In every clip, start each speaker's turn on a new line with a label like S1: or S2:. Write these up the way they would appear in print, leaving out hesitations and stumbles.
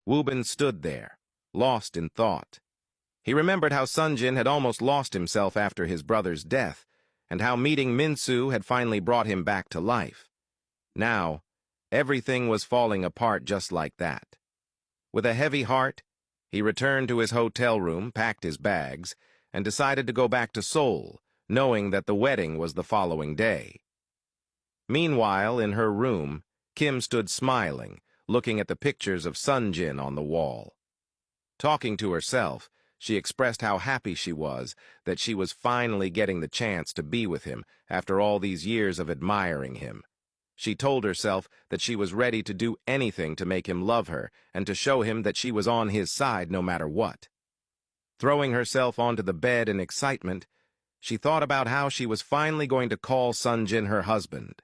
S1: Woo-bin stood there, lost in thought. He remembered how Sonjin had almost lost himself after his brother's death, and how meeting Minsu had finally brought him back to life. Now, everything was falling apart just like that. With a heavy heart, he returned to his hotel room, packed his bags, and decided to go back to Seoul, knowing that the wedding was the following day. Meanwhile, in her room, Kim stood smiling, looking at the pictures of Sonjin on the wall. Talking to herself, she expressed how happy she was that she was finally getting the chance to be with him after all these years of admiring him. She told herself that she was ready to do anything to make him love her and to show him that she was on his side no matter what. Throwing herself onto the bed in excitement, she thought about how she was finally going to call Sonjin her husband,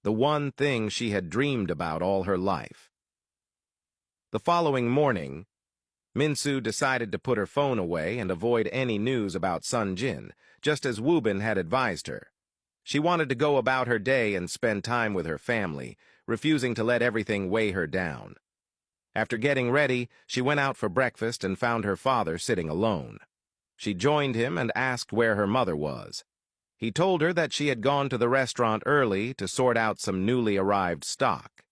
S1: the one thing she had dreamed about all her life. The following morning, Minsu decided to put her phone away and avoid any news about Sonjin, just as Woo-bin had advised her. She wanted to go about her day and spend time with her family, refusing to let everything weigh her down. After getting ready, she went out for breakfast and found her father sitting alone. She joined him and asked where her mother was. He told her that she had gone to the restaurant early to sort out some newly arrived stock.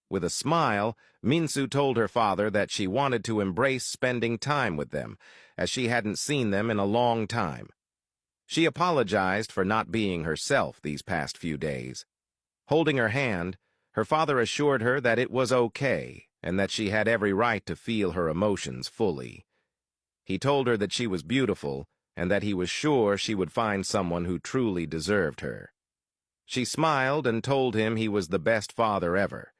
S1: With a smile, Minsu told her father that she wanted to embrace spending time with them, as she hadn't seen them in a long time. She apologized for not being herself these past few days. Holding her hand, her father assured her that it was okay and that she had every right to feel her emotions fully. He told her that she was beautiful and that he was sure she would find someone who truly deserved her. She smiled and told him he was the best father ever.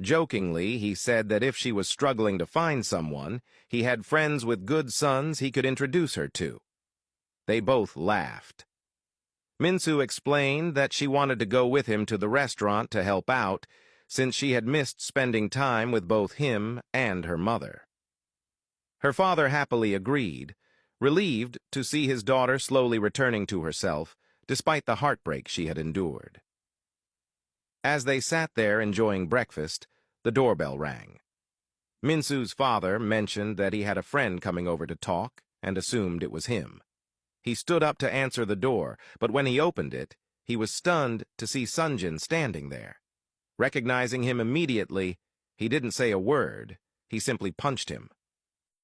S1: Jokingly, he said that if she was struggling to find someone, he had friends with good sons he could introduce her to. They both laughed. Minsu explained that she wanted to go with him to the restaurant to help out, since she had missed spending time with both him and her mother. Her father happily agreed, relieved to see his daughter slowly returning to herself, despite the heartbreak she had endured. As they sat there enjoying breakfast, the doorbell rang. Minsu's father mentioned that he had a friend coming over to talk and assumed it was him. He stood up to answer the door, but when he opened it, he was stunned to see Sonjin standing there. Recognizing him immediately, he didn't say a word. He simply punched him.